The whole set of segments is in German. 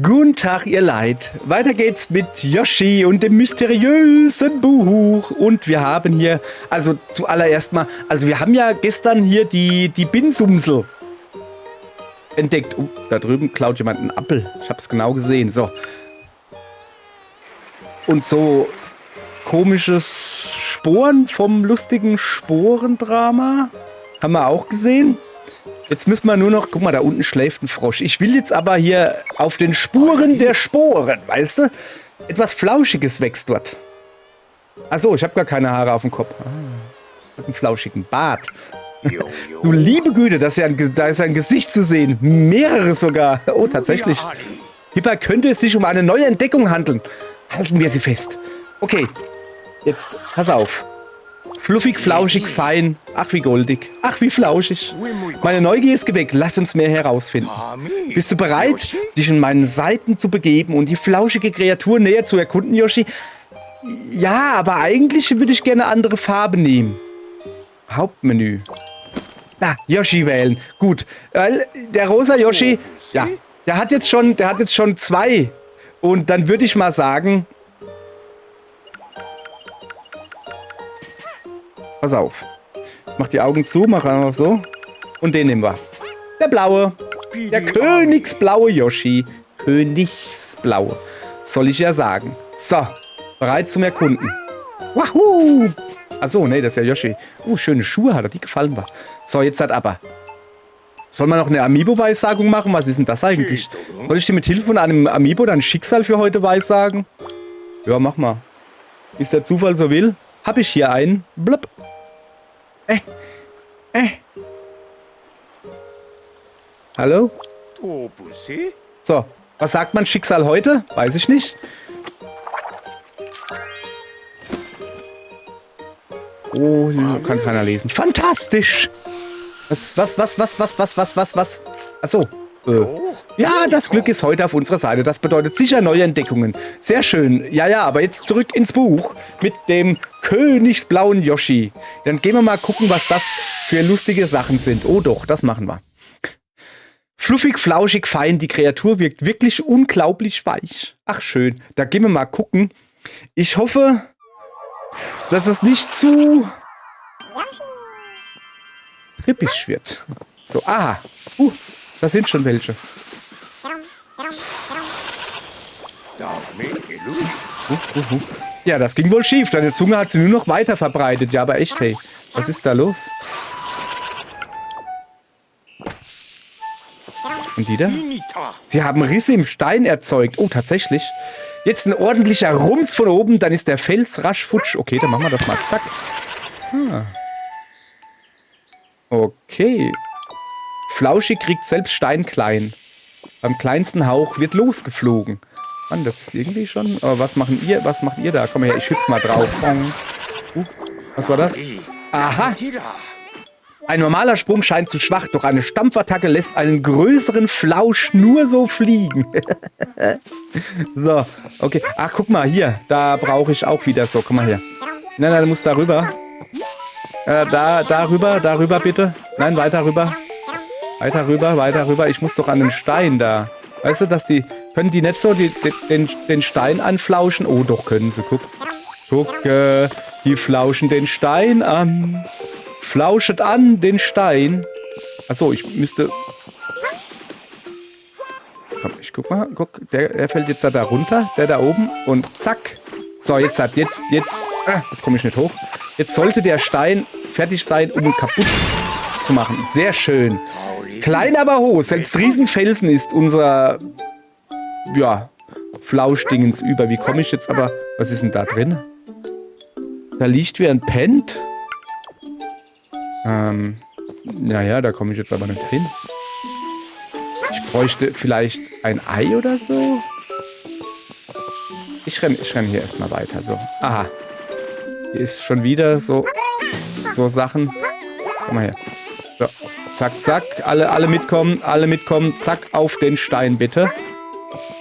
Guten Tag, ihr Leid. Weiter geht's mit Yoshi und dem mysteriösen Buch. Und wir haben hier, also zuallererst mal, also wir haben ja gestern hier die Binsumsel entdeckt. Da drüben klaut jemand einen Apfel. Ich hab's genau gesehen. So. Und so komisches Sporen vom lustigen Sporendrama haben wir auch gesehen. Jetzt müssen wir nur noch... Guck mal, da unten schläft ein Frosch. Ich will jetzt aber hier auf den Spuren der Sporen, weißt du? Etwas Flauschiges wächst dort. Achso, ich habe gar keine Haare auf dem Kopf. Ich habe einen flauschigen Bart. Du liebe Güte, da ist ja ein Gesicht zu sehen. Mehrere sogar. Oh, tatsächlich. Hierbei könnte es sich um eine neue Entdeckung handeln. Halten wir sie fest. Okay, jetzt pass auf. Fluffig, flauschig, fein. Ach, wie goldig. Ach, wie flauschig. Meine Neugier ist geweckt. Lass uns mehr herausfinden. Bist du bereit, dich in meinen Seiten zu begeben und die flauschige Kreatur näher zu erkunden, Yoshi? Ja, aber eigentlich würde ich gerne andere Farbe nehmen. Hauptmenü. Da, Yoshi wählen. Gut. Der rosa Yoshi, ja, der hat jetzt schon 2. Und dann würde ich mal sagen... Pass auf. Mach die Augen zu, mach einfach so. Und den nehmen wir. Der blaue. Der königsblaue Yoshi. Königsblaue. Soll ich ja sagen. So. Bereit zum Erkunden. Wahoo! Achso, nee, das ist ja Yoshi. Schöne Schuhe hat er. Die gefallen mir. So, jetzt hat aber. Soll man noch eine Amiibo-Weissagung machen? Was ist denn das eigentlich? Soll ich dir mit Hilfe von einem Amiibo dein Schicksal für heute weissagen? Ja, mach mal. Wie es der Zufall so will. Hab ich hier einen. Blub. Hallo? So, was sagt mein Schicksal heute? Weiß ich nicht. Oh, kann keiner lesen. Fantastisch! Was? Achso. Ja, das Glück ist heute auf unserer Seite. Das bedeutet sicher neue Entdeckungen. Sehr schön. Ja, aber jetzt zurück ins Buch mit dem königsblauen Yoshi. Dann gehen wir mal gucken, was das für lustige Sachen sind. Oh doch, das machen wir. Fluffig, flauschig, fein. Die Kreatur wirkt wirklich unglaublich weich. Ach, schön. Da gehen wir mal gucken. Ich hoffe, dass es nicht zu trippig wird. So, aha. Da sind schon welche. Ja, das ging wohl schief. Deine Zunge hat sie nur noch weiter verbreitet. Ja, aber echt, hey. Was ist da los? Und die da? Sie haben Risse im Stein erzeugt. Oh, tatsächlich. Jetzt ein ordentlicher Rums von oben. Dann ist der Fels rasch futsch. Okay, dann machen wir das mal. Zack. Okay. Flauschig kriegt selbst Stein klein. Beim kleinsten Hauch wird losgeflogen. Mann, das ist irgendwie schon... Aber was macht ihr da? Komm her, ich hüpf mal drauf. Was war das? Aha! Ein normaler Sprung scheint zu schwach, doch eine Stampfattacke lässt einen größeren Flausch nur so fliegen. So, okay. Ach, guck mal, hier. Da brauche ich auch wieder so. Komm mal her. Nein, du musst da rüber. Darüber bitte. Nein, weiter rüber. Weiter rüber. Ich muss doch an den Stein da. Weißt du, dass die... Können die nicht so den Stein anflauschen? Oh, doch, können sie. Guck, die flauschen den Stein an. Flauschet an den Stein. Achso, ich müsste... Komm, ich guck mal. Guck, der fällt jetzt da runter. Der da oben. Und zack. So, jetzt komme ich nicht hoch. Jetzt sollte der Stein fertig sein, um ihn kaputt zu machen. Sehr schön. Klein, aber hoch. Selbst Riesenfelsen ist unser... Ja, Flauschdingens über. Wie komme ich jetzt aber... Was ist denn da drin? Da liegt wie ein Pent. Naja, da komme ich jetzt aber nicht hin. Ich bräuchte vielleicht ein Ei oder so. Ich renn hier erstmal weiter. So. Aha. Hier ist schon wieder so Sachen. Komm mal her. So. Zack. Alle mitkommen. Zack, auf den Stein, bitte.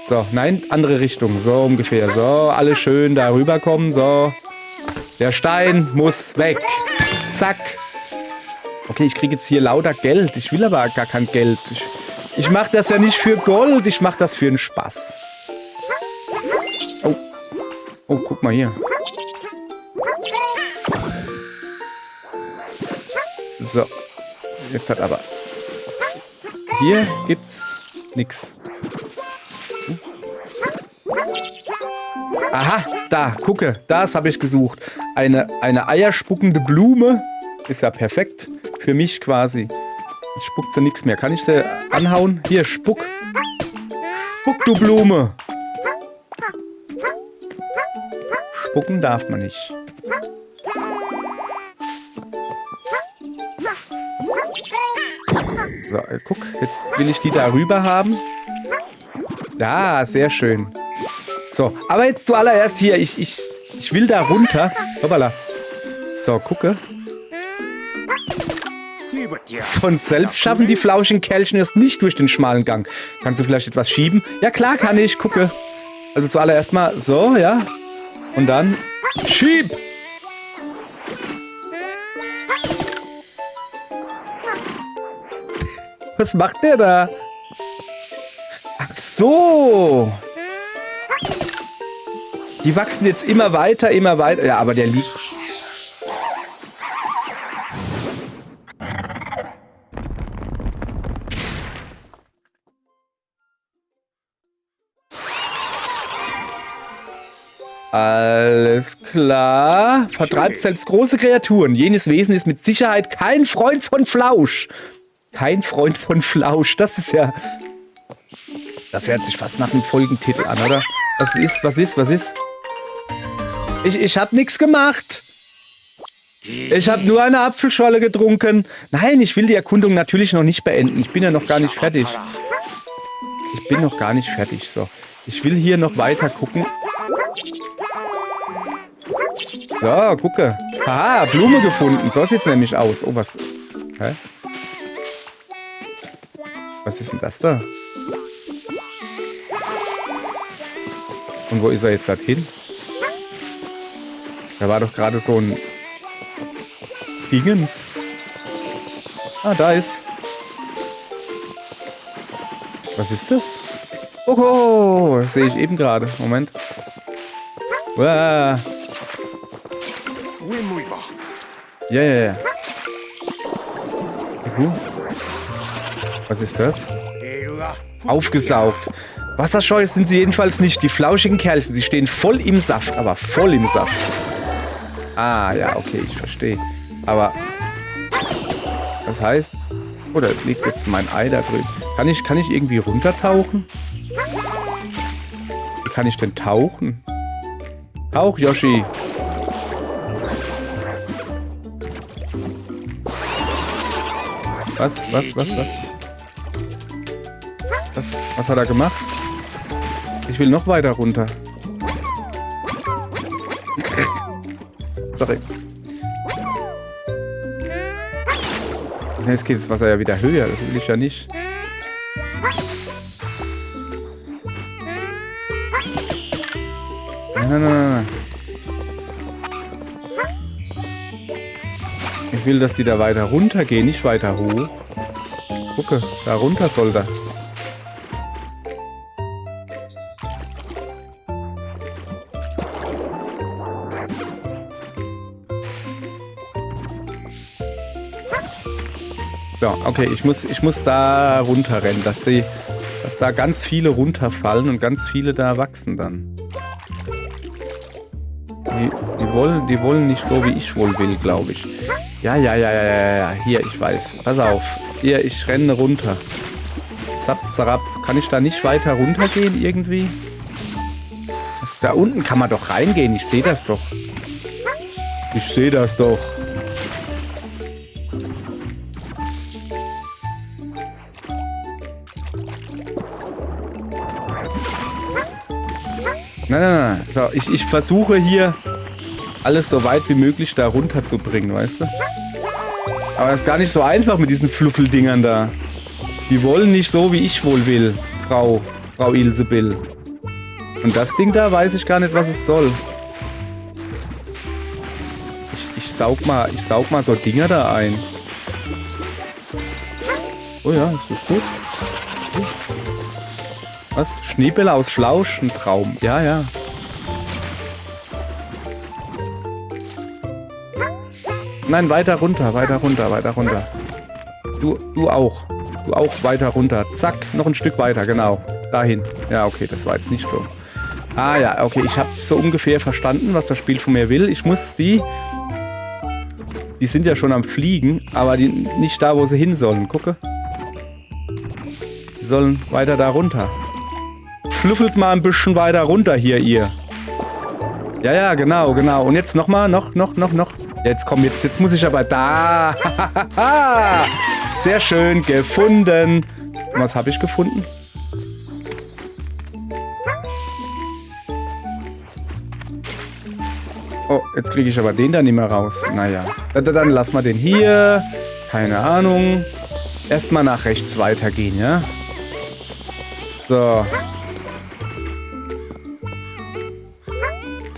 So, nein, andere Richtung. So ungefähr. So, alle schön da rüberkommen. So. Der Stein muss weg. Zack. Okay, ich kriege jetzt hier lauter Geld. Ich will aber gar kein Geld. Ich mache das ja nicht für Gold, ich mache das für einen Spaß. Oh. Oh, guck mal hier. So. Jetzt hat aber... Hier gibt's nix. Aha, da, gucke, das habe ich gesucht. Eine eierspuckende Blume. Ist ja perfekt. Für mich quasi. Jetzt spuckt sie nichts mehr. Kann ich sie anhauen? Hier, spuck. Spuck, du Blume. Spucken darf man nicht. So, guck, jetzt will ich die da rüber haben. Ja, sehr schön. So, aber jetzt zuallererst hier, ich will da runter. Hoppala. So, gucke. Von selbst schaffen die flauschigen Kerlchen erst nicht durch den schmalen Gang. Kannst du vielleicht etwas schieben? Ja klar kann ich, gucke. Also zuallererst mal so, ja. Und dann schieb! Was macht der da? Ach so. Die wachsen jetzt immer weiter, immer weiter. Ja, aber der liegt... Alles klar. Vertreibt selbst große Kreaturen. Jenes Wesen ist mit Sicherheit kein Freund von Flausch. Kein Freund von Flausch. Das ist ja... Das hört sich fast nach einem Folgentitel an, oder? Was ist? Ich hab nichts gemacht. Ich habe nur eine Apfelscholle getrunken. Nein, ich will die Erkundung natürlich noch nicht beenden. Ich bin ja noch gar nicht fertig. So. Ich will hier noch weiter gucken. So, gucke. Haha, Blume gefunden. So sieht's nämlich aus. Oh, was... Hä? Was ist denn das da? Und wo ist er jetzt hin? Da war doch gerade so ein... Dingens. Ah, da ist... Was ist das? Oh, das sehe ich eben gerade. Moment. Uah. Ja. Was ist das? Aufgesaugt. Wasserscheu sind sie jedenfalls nicht. Die flauschigen Kerlchen, sie stehen voll im Saft, aber voll im Saft. Ah, ja, okay, ich verstehe. Aber, das heißt... Oh, da liegt jetzt mein Ei da drüben. Kann ich irgendwie runtertauchen? Wie kann ich denn tauchen? Tauch, Yoshi. Was? Was hat er gemacht? Ich will noch weiter runter. Sorry. Jetzt geht das Wasser ja wieder höher. Das will ich ja nicht. Nein. Ich will, dass die da weiter runter gehen, nicht weiter hoch. Gucke, da runter soll der. So, okay, ich muss da runterrennen, dass da ganz viele runterfallen und ganz viele da wachsen dann. Die wollen nicht so, wie ich wohl will, glaube ich. Ja. Hier, ich weiß. Pass auf. Hier, ich renne runter. Zap, zarab. Kann ich da nicht weiter runtergehen irgendwie? Da unten kann man doch reingehen. Ich sehe das doch. Nein. So, ich versuche hier alles so weit wie möglich da runterzubringen, weißt du? Aber das ist gar nicht so einfach mit diesen Fluffeldingern da. Die wollen nicht so, wie ich wohl will, Frau Ilsebill. Und das Ding da weiß ich gar nicht, was es soll. Ich saug mal so Dinger da ein. Oh ja, ist das gut? Was? Schneebälle aus Flausch? Ein Traum. Ja, ja. Nein, weiter runter, weiter runter, weiter runter. Du auch. Du auch weiter runter. Zack, noch ein Stück weiter, genau. Dahin. Ja, okay, das war jetzt nicht so. Ah ja, okay, ich habe so ungefähr verstanden, was das Spiel von mir will. Ich muss die sind ja schon am Fliegen, aber die nicht da, wo sie hin sollen. Gucke. Die sollen weiter da runter. Flüffelt mal ein bisschen weiter runter hier, ihr. Ja, ja, genau, genau. Und jetzt nochmal, noch. Jetzt komm, jetzt muss ich aber da. Sehr schön gefunden. Und was habe ich gefunden? Oh, jetzt kriege ich aber den da nicht mehr raus. Naja, dann lassen wir den hier. Keine Ahnung. Erstmal nach rechts weitergehen, ja? So.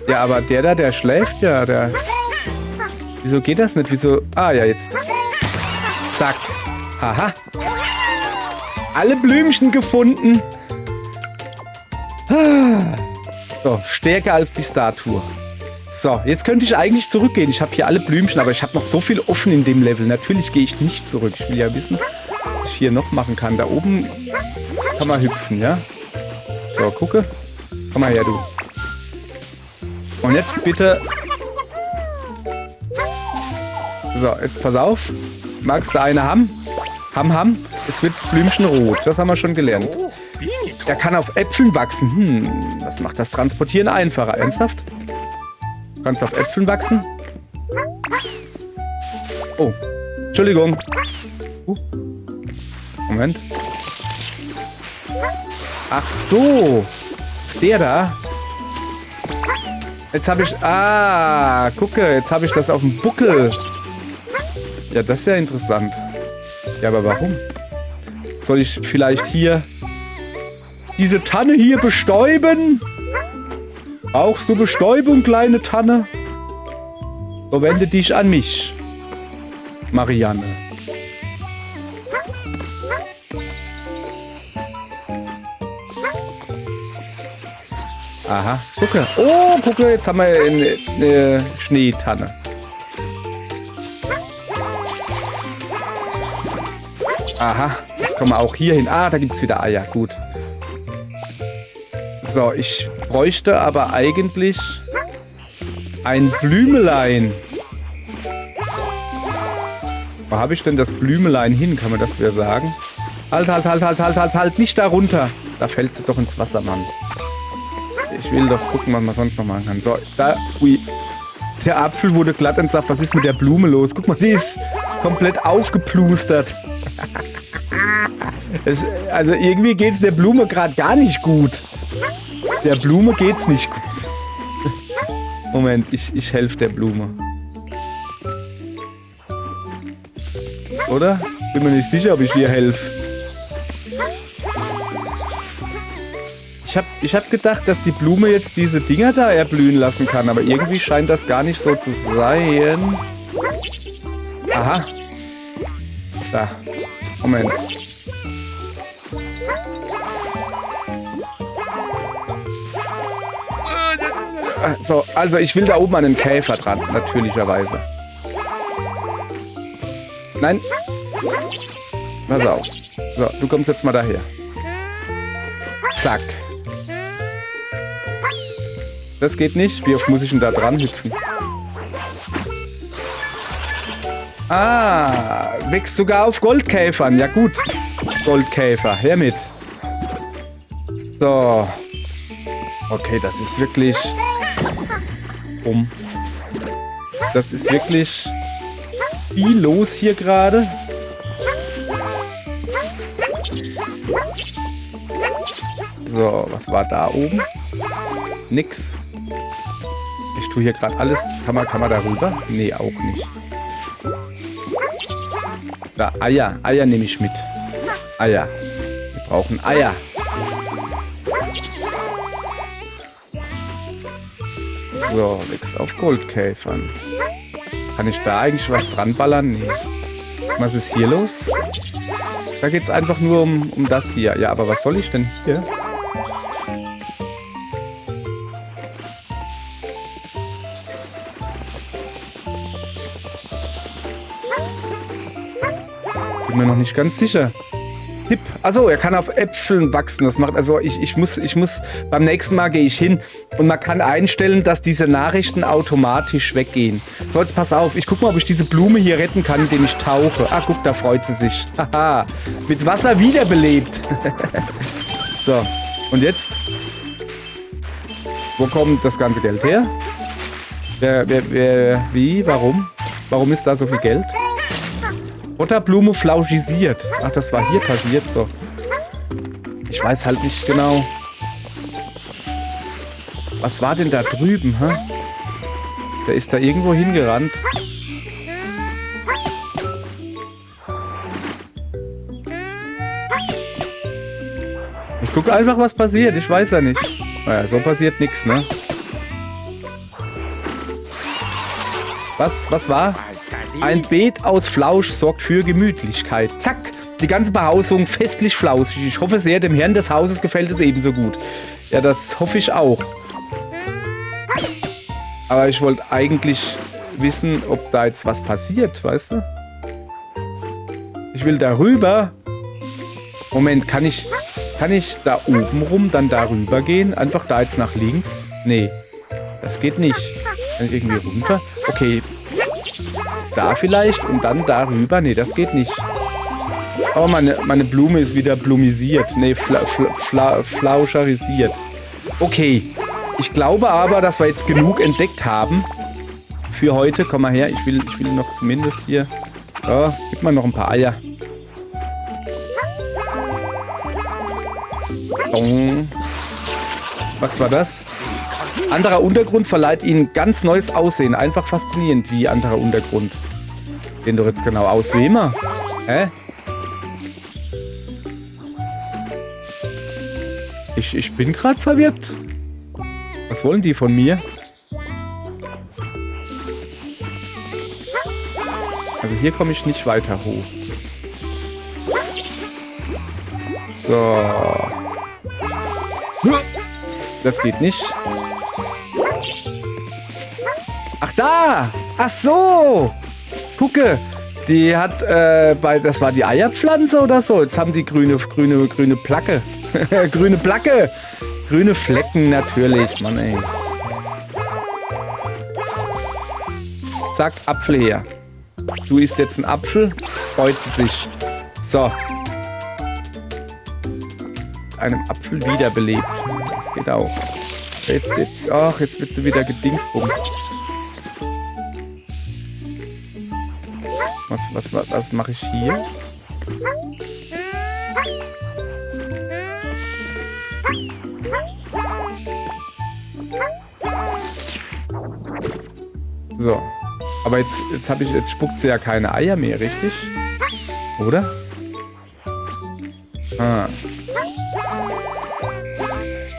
Ja, aber der schläft ja. Wieso geht das nicht? Wieso? Ah, ja, jetzt. Zack. Aha. Alle Blümchen gefunden. So, stärker als die Statue. So, jetzt könnte ich eigentlich zurückgehen. Ich habe hier alle Blümchen, aber ich habe noch so viel offen in dem Level. Natürlich gehe ich nicht zurück. Ich will ja wissen, was ich hier noch machen kann. Da oben kann man hüpfen, ja? So, gucke. Komm mal her, du. Und jetzt bitte... So, jetzt pass auf. Magst du eine haben? Ham. Jetzt wird's Blümchen rot. Das haben wir schon gelernt. Er kann auf Äpfeln wachsen. Das macht das Transportieren einfacher. Ernsthaft? Du kannst auf Äpfeln wachsen? Oh. Entschuldigung. Moment. Ach so. Der da. Jetzt habe ich... Ah, gucke. Jetzt habe ich das auf dem Buckel. Ja, das ist ja interessant. Ja, aber warum? Soll ich vielleicht hier diese Tanne hier bestäuben? Brauchst du Bestäubung, kleine Tanne? So wende dich an mich, Marianne. Aha, gucke. Oh, gucke, jetzt haben wir eine Schneetanne. Aha, jetzt kommen wir auch hier hin. Ah, da gibt es wieder Eier. Gut. So, ich bräuchte aber eigentlich ein Blümelein. Wo habe ich denn das Blümelein hin? Kann man das wieder sagen? Halt. Nicht da runter. Da fällt sie doch ins Wasser, Mann. Ich will doch gucken, was man sonst noch machen kann. So, da. Ui. Der Apfel wurde glatt entsaftet. Was ist mit der Blume los? Guck mal, die ist komplett aufgeplustert. Also irgendwie geht es der Blume gerade gar nicht gut. Der Blume geht's nicht gut. Moment, ich helfe der Blume. Oder? Bin mir nicht sicher, ob ich ihr helfe. Ich hab gedacht, dass die Blume jetzt diese Dinger da erblühen lassen kann, aber irgendwie scheint das gar nicht so zu sein. Aha. Da. Moment. So, also ich will da oben an den Käfer dran, natürlicherweise. Nein. Pass auf. So, du kommst jetzt mal daher. Zack. Das geht nicht. Wie oft muss ich denn da dran hüpfen? Ah, wächst sogar auf Goldkäfern. Ja gut. Goldkäfer, her mit. So. Okay, das ist wirklich... Das ist wirklich viel los hier gerade. So, was war da oben? Nix. Ich tue hier gerade alles. Kann man da rüber? Nee, auch nicht. Da, Eier. Eier nehme ich mit. Eier. Wir brauchen Eier. So, wächst auf Goldkäfern. Kann ich da eigentlich was dran ballern? Nee. Was ist hier los? Da geht es einfach nur um das hier. Ja, aber was soll ich denn hier? bin mir noch nicht ganz sicher. Tipp. Achso, er kann auf Äpfeln wachsen. Das macht, also ich muss, beim nächsten Mal gehe ich hin und man kann einstellen, dass diese Nachrichten automatisch weggehen. So, jetzt pass auf. Ich guck mal, ob ich diese Blume hier retten kann, indem ich tauche. Ah, guck, da freut sie sich. Haha. Mit Wasser wiederbelebt. So. Und jetzt? Wo kommt das ganze Geld her? Wie? Warum? Warum ist da so viel Geld? Butterblume flauschisiert. Ach, das war hier passiert, so. Ich weiß halt nicht genau. Was war denn da drüben, hä? Der ist da irgendwo hingerannt. Ich gucke einfach, was passiert. Ich weiß ja nicht. Naja, so passiert nichts, ne? Was war? Ein Beet aus Flausch sorgt für Gemütlichkeit. Zack! Die ganze Behausung festlich flauschig. Ich hoffe sehr, dem Herrn des Hauses gefällt es ebenso gut. Ja, das hoffe ich auch. Aber ich wollte eigentlich wissen, ob da jetzt was passiert, weißt du? Ich will darüber. Moment, kann ich da oben rum dann darüber gehen? Einfach da jetzt nach links? Nee, das geht nicht. Kann ich irgendwie runter? Okay. Da vielleicht und dann darüber? Nee, das geht nicht. Oh, meine Blume ist wieder blumisiert. Nee, flauscherisiert. Okay. Ich glaube aber, dass wir jetzt genug entdeckt haben für heute. Komm mal her, ich will noch zumindest hier... Oh, gib mal noch ein paar Eier. Oh. Was war das? Anderer Untergrund verleiht ihnen ganz neues Aussehen. Einfach faszinierend, wie anderer Untergrund. Den doch jetzt genau aus. Wie immer. Hä? Ich bin gerade verwirrt. Was wollen die von mir? Also hier komme ich nicht weiter hoch. So. Das geht nicht. Ach da! Ach so! Gucke! Die hat das war die Eierpflanze oder so. Jetzt haben die grüne Placke. Grüne Placke! Grüne Flecken natürlich. Mann, ey. Zack, Apfel her. Du isst jetzt einen Apfel. Freut sie sich. So. Einem Apfel wiederbelebt. Das geht auch. Ach, jetzt wird sie wieder gedingsbumst. Was mache ich hier? So. Aber jetzt spuckt sie ja keine Eier mehr, richtig? Oder? Ah.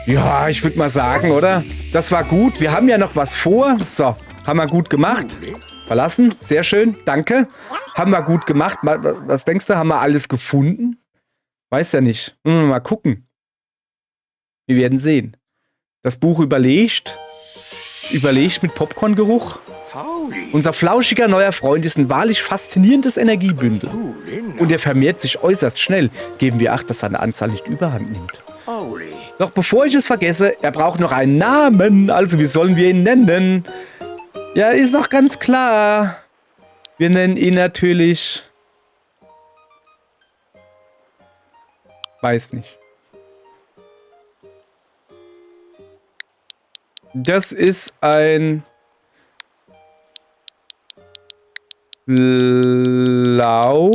Ja, ich würde mal sagen, oder? Das war gut. Wir haben ja noch was vor. So, haben wir gut gemacht. Verlassen. Sehr schön. Danke. Haben wir gut gemacht. Was denkst du? Haben wir alles gefunden? Weiß ja nicht. Mal gucken. Wir werden sehen. Das Buch überlegt. Es überlegt mit Popcorngeruch. Unser flauschiger neuer Freund ist ein wahrlich faszinierendes Energiebündel. Und er vermehrt sich äußerst schnell. Geben wir Acht, dass seine Anzahl nicht überhand nimmt. Doch bevor ich es vergesse, er braucht noch einen Namen. Also wie sollen wir ihn nennen? Ja, ist doch ganz klar. Wir nennen ihn natürlich... Weiß nicht. Das ist ein... Blau.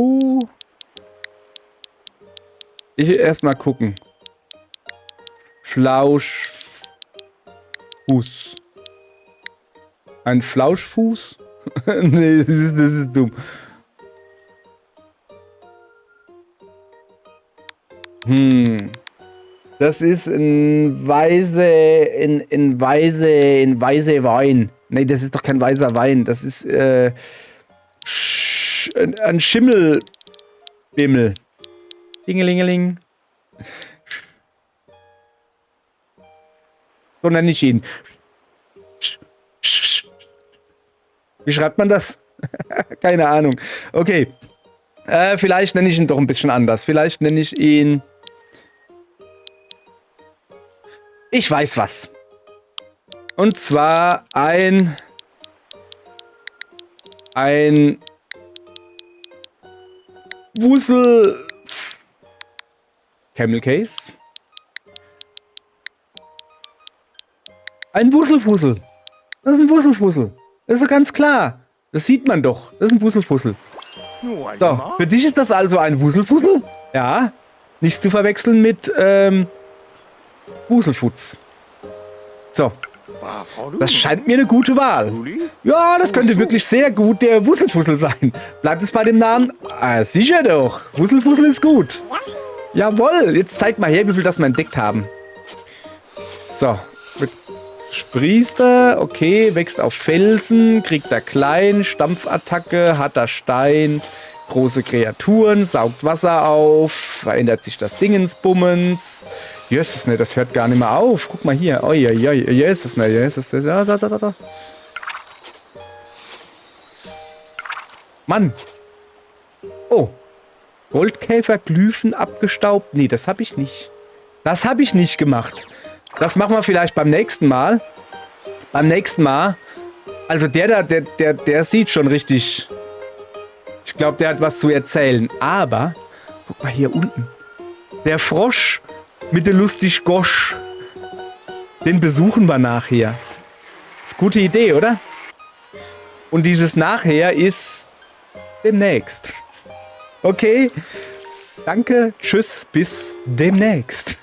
Ich erstmal gucken. Flauschfuß. Ein Flauschfuß? Nee, das ist dumm. Das ist ein weißer Wein. Nee, das ist doch kein weißer Wein. Das ist ein Schimmelbimmel. Dingelingeling. So nenne ich ihn. Wie schreibt man das? Keine Ahnung. Okay. Vielleicht nenne ich ihn doch ein bisschen anders. Vielleicht nenne ich ihn... Ich weiß was. Und zwar ein Wusel... Camel Case. Ein Wuselfussel. Das ist ein Wuselfussel. Das ist doch ganz klar. Das sieht man doch. Das ist ein Wuselfussel. So, für dich ist das also ein Wuselfussel? Ja. Nicht zu verwechseln mit Wuselfutz. So. Das scheint mir eine gute Wahl. Ja, das könnte wirklich sehr gut der Wuselfussel sein. Bleibt es bei dem Namen? Ah, sicher doch. Wuselfussel ist gut. Jawohl. Jetzt zeig mal her, wie viel das wir entdeckt haben. So. Sprießt er, okay, wächst auf Felsen, kriegt er klein, Stampfattacke, hat er Stein, große Kreaturen, saugt Wasser auf, verändert sich das Dingensbummens. Jesus, ne, das hört gar nicht mehr auf. Guck mal hier. Oi, oi, oi, Jesus, ne, Jesus, da. Mann. Oh. Goldkäferglyphen abgestaubt. Nee, das habe ich nicht. Das habe ich nicht gemacht. Das machen wir vielleicht beim nächsten Mal. Beim nächsten Mal. Also der sieht schon richtig... Ich glaube, der hat was zu erzählen. Aber, guck mal hier unten. Der Frosch mit der lustig Gosch. Den besuchen wir nachher. Ist eine gute Idee, oder? Und dieses nachher ist demnächst. Okay. Danke, tschüss, bis demnächst.